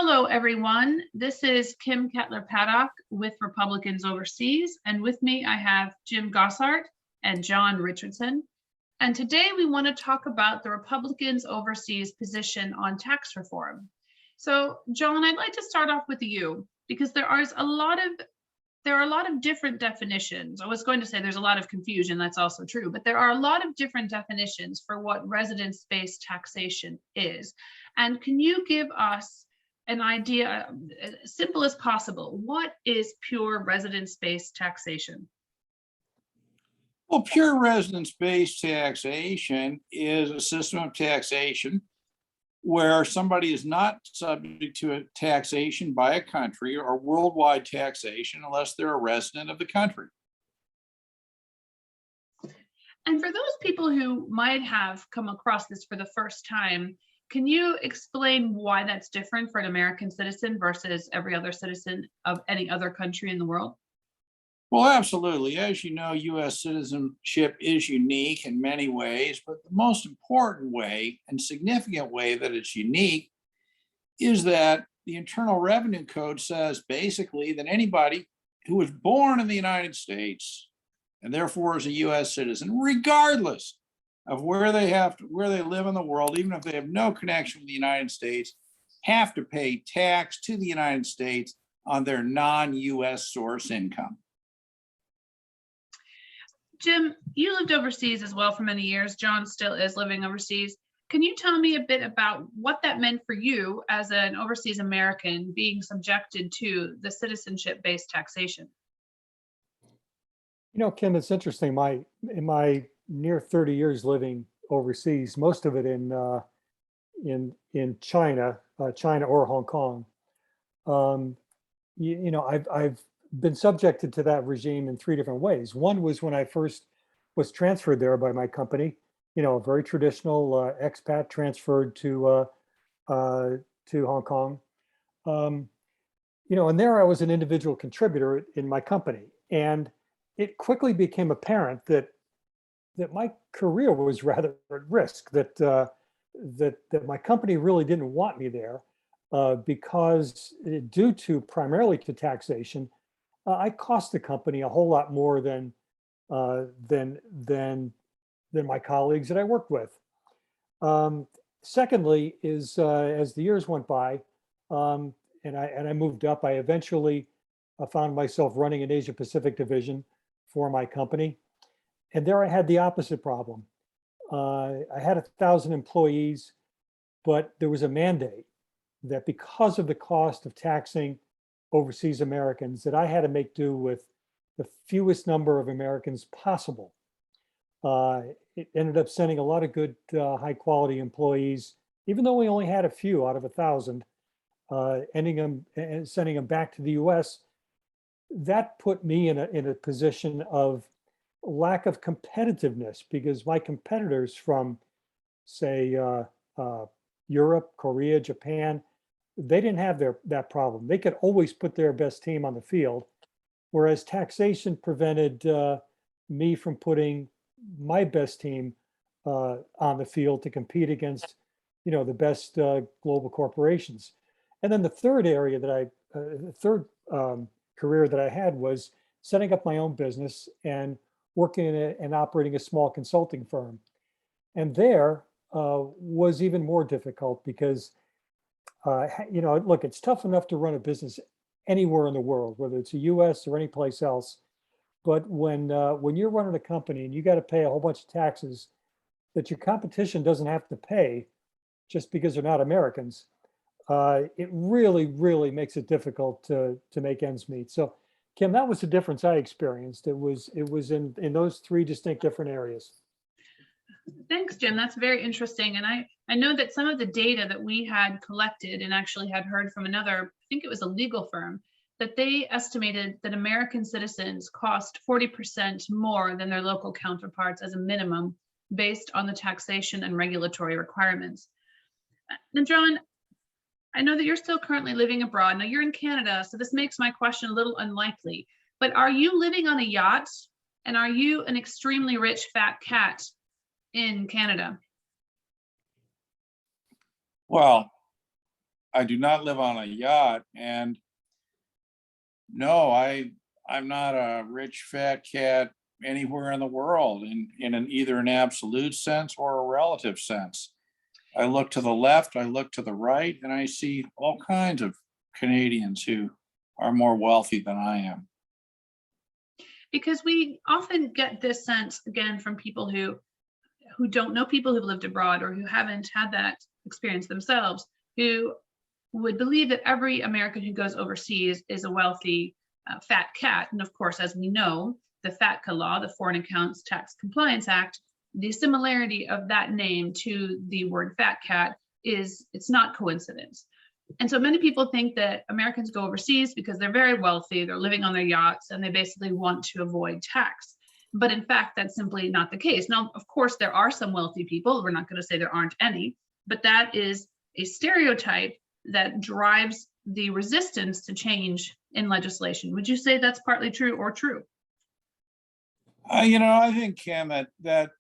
Hello, everyone. This is Kim Kettler-Paddock with Republicans Overseas, and with me I have Jim Gossart and John Richardson. And today we want to talk about the Republicans Overseas position on tax reform. So, John, I'd like to start off with you because there are a lot of different definitions. I was going to say there's a lot of confusion, that's also true, but there are a lot of different definitions for what residence-based taxation is. And can you give us an idea, as simple as possible, what is pure residence-based taxation? Well, pure residence-based taxation is a system of taxation where somebody is not subject to a taxation by a country or worldwide taxation unless they're a resident of the country. And for those people who might have come across this for the first time, can you explain why that's different for an American citizen versus every other citizen of any other country in the world? Well, absolutely. As you know, US citizenship is unique in many ways, but the most important way and significant way that it's unique is that the Internal Revenue Code says basically that anybody who was born in the United States and therefore is a US citizen, regardless of where they live in the world, even if they have no connection with the United States, have to pay tax to the United States on their non-US source income. Jim, you lived overseas as well for many years. John still is living overseas. Can you tell me a bit about what that meant for you as an overseas American being subjected to the citizenship-based taxation? You know, Kim, it's interesting. In my near 30 years living overseas, most of it in China, China or Hong Kong. I've been subjected to that regime in three different ways. One was when I first was transferred there by my company. You know, a very traditional expat transferred to Hong Kong. And there I was an individual contributor in my company, and it quickly became apparent that my career was rather at risk, that my company really didn't want me there because due to primarily to taxation, I cost the company a whole lot more than my colleagues that I worked with. Secondly, is as the years went by, and I moved up, I eventually found myself running an Asia Pacific division for my company. And there I had the opposite problem. I had 1,000 employees, but there was a mandate that because of the cost of taxing overseas Americans, that I had to make do with the fewest number of Americans possible. It ended up sending a lot of good, high quality employees, even though we only had a few out of 1,000, sending them back to the US. That put me in a position of lack of competitiveness because my competitors from, say, Europe, Korea, Japan, they didn't have that problem. They could always put their best team on the field, whereas taxation prevented me from putting my best team on the field to compete against, the best global corporations. And then the third area career that I had was setting up my own business and working and operating a small consulting firm. And there was even more difficult because, look, it's tough enough to run a business anywhere in the world, whether it's the US or any place else. But when you're running a company and you got to pay a whole bunch of taxes that your competition doesn't have to pay just because they're not Americans, it really, really makes it difficult to make ends meet. So, Kim, that was the difference I experienced. It was in those three distinct different areas. Thanks, Jim. That's very interesting. And I know that some of the data that we had collected and actually had heard from another, I think it was a legal firm, that they estimated that American citizens cost 40% more than their local counterparts as a minimum based on the taxation and regulatory requirements. Now, John, I know that you're still currently living abroad. Now you're in Canada, so this makes my question a little unlikely, but are you living on a yacht and are you an extremely rich fat cat in Canada? Well, I do not live on a yacht, and no, I'm not a rich fat cat anywhere in the world either an absolute sense or a relative sense. I look to the left, I look to the right, and I see all kinds of Canadians who are more wealthy than I am. Because we often get this sense, again, from people who don't know people who've lived abroad or who haven't had that experience themselves, who would believe that every American who goes overseas is a wealthy fat cat. And of course, as we know, the FATCA law, the Foreign Accounts Tax Compliance Act, the similarity of that name to the word fat cat it's not coincidence. And so many people think that Americans go overseas because they're very wealthy, they're living on their yachts, and they basically want to avoid tax. But in fact, that's simply not the case. Now, of course, there are some wealthy people. We're not going to say there aren't any, but that is a stereotype that drives the resistance to change in legislation. Would you say that's partly true or true? I think, Kim, that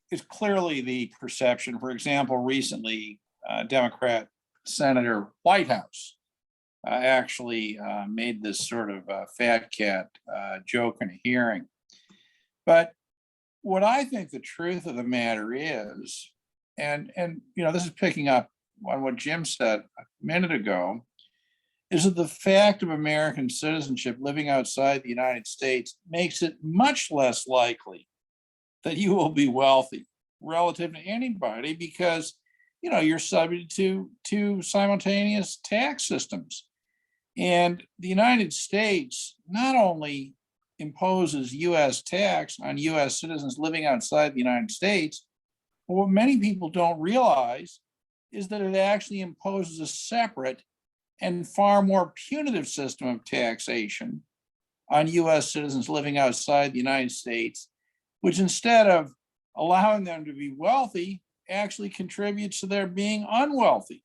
is clearly the perception. For example, recently, Democrat Senator Whitehouse actually made this sort of fat cat joke in a hearing. But what I think the truth of the matter is, and this is picking up on what Jim said a minute ago, is that the fact of American citizenship living outside the United States makes it much less likely that you will be wealthy relative to anybody, because you're subject to simultaneous tax systems. And the United States not only imposes US tax on US citizens living outside the United States, but what many people don't realize is that it actually imposes a separate and far more punitive system of taxation on US citizens living outside the United States, which instead of allowing them to be wealthy, actually contributes to their being unwealthy.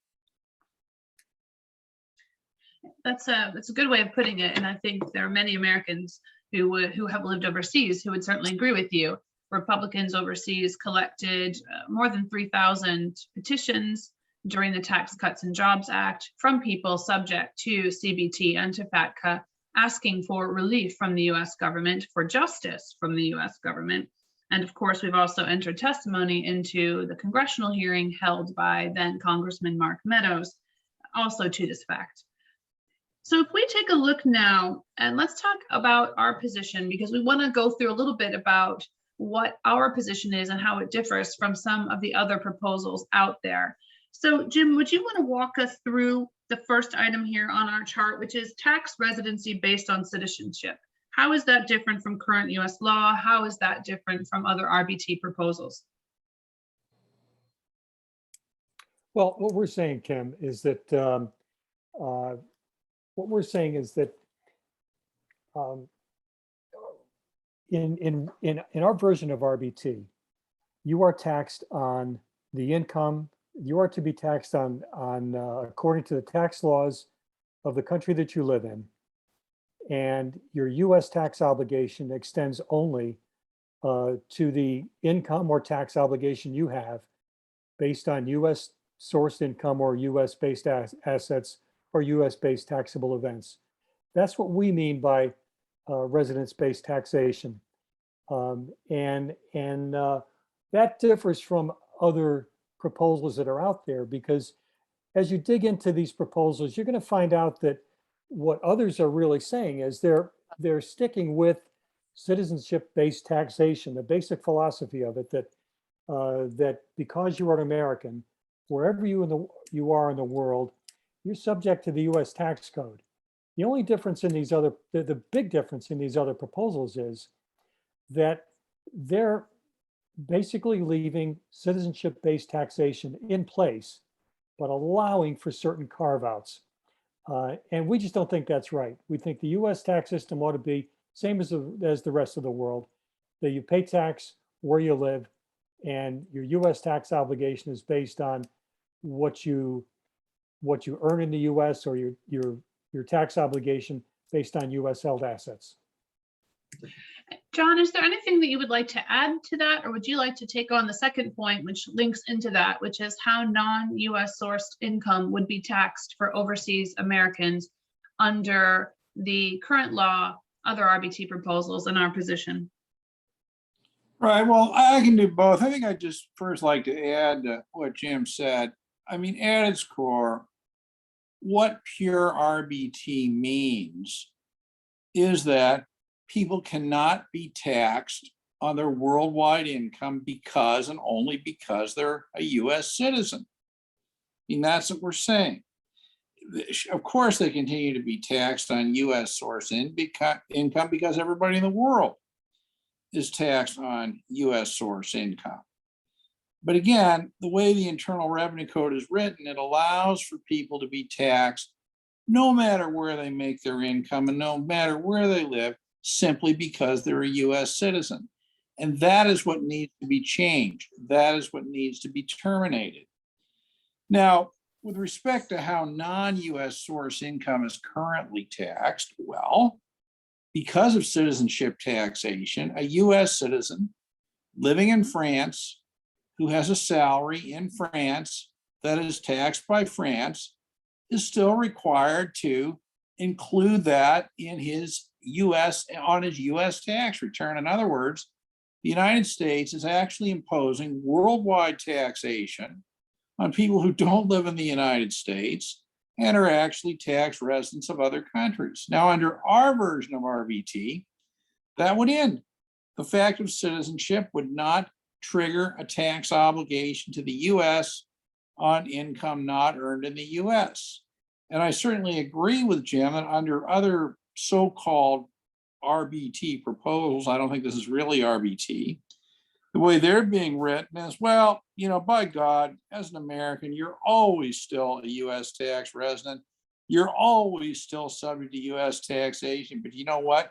That's a good way of putting it. And I think there are many Americans who have lived overseas who would certainly agree with you. Republicans overseas collected more than 3,000 petitions during the Tax Cuts and Jobs Act from people subject to CBT and to FATCA, asking for relief from the US government, for justice from the US government. And of course, we've also entered testimony into the congressional hearing held by then Congressman Mark Meadows, also to this fact. So if we take a look now, and let's talk about our position, because we want to go through a little bit about what our position is and how it differs from some of the other proposals out there. So Jim, would you want to walk us through the first item here on our chart, which is tax residency based on citizenship? How is that different from current US law? How is that different from other RBT proposals? Well, what we're saying, Kim, is that in our version of RBT, you are taxed on the income. You are to be taxed on according to the tax laws of the country that you live in, and your U.S. tax obligation extends only to the income or tax obligation you have based on U.S. sourced income or U.S. based assets or U.S. based taxable events. That's what we mean by residence-based taxation, and that differs from other proposals that are out there, because as you dig into these proposals, you're going to find out that what others are really saying is they're sticking with citizenship-based taxation, the basic philosophy of it, that because you are an American, wherever you are in the world, you're subject to the U.S. tax code. The only difference in these other, the big difference in these other proposals is that they're basically leaving citizenship-based taxation in place, but allowing for certain carve-outs. And we just don't think that's right. We think the U.S. tax system ought to be same as the rest of the world, that you pay tax where you live, and your U.S. tax obligation is based on what you earn in the U.S. or your tax obligation based on U.S. held assets. John, is there anything that you would like to add to that, or would you like to take on the second point, which links into that, which is how non-US sourced income would be taxed for overseas Americans under the current law, other RBT proposals, and our position? Right, well, I can do both. I think I'd just first like to add to what Jim said. I mean, at its core, what pure RBT means is that people cannot be taxed on their worldwide income because and only because they're a US citizen. I mean, that's what we're saying. Of course, they continue to be taxed on US source income because everybody in the world is taxed on US source income. But again, the way the Internal Revenue Code is written, it allows for people to be taxed no matter where they make their income and no matter where they live, simply because they're a US citizen. And that is what needs to be changed. That is what needs to be terminated. Now, with respect to how non-US source income is currently taxed, well, because of citizenship taxation, a US citizen living in France who has a salary in France that is taxed by France is still required to include that in his US tax return. In other words, the United States is actually imposing worldwide taxation on people who don't live in the United States and are actually tax residents of other countries. Now, under our version of RBT, that would end. The fact of citizenship would not trigger a tax obligation to the US on income not earned in the US. And I certainly agree with Jim that under other so-called RBT proposals, I don't think this is really RBT, the way they're being written is, well, you know, by God, as an American, you're always still a US tax resident. You're always still subject to US taxation. But you know what?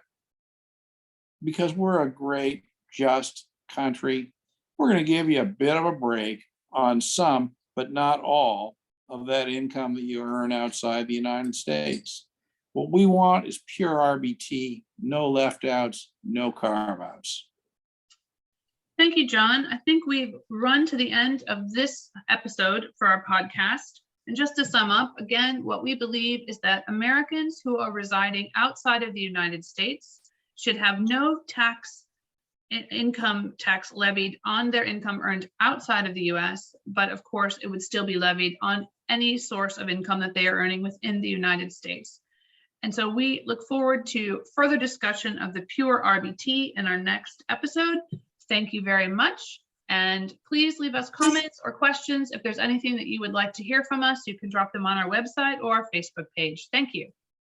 Because we're a great, just country, we're going to give you a bit of a break on some, but not all, of that income that you earn outside the United States. What we want is pure RBT, no left outs, no carve outs. Thank you, John. I think we've run to the end of this episode for our podcast. And just to sum up, again, what we believe is that Americans who are residing outside of the United States should have no income tax levied on their income earned outside of the US, but of course it would still be levied on any source of income that they are earning within the United States. And so we look forward to further discussion of the pure RBT in our next episode. Thank you very much. And please leave us comments or questions. If there's anything that you would like to hear from us, you can drop them on our website or our Facebook page. Thank you.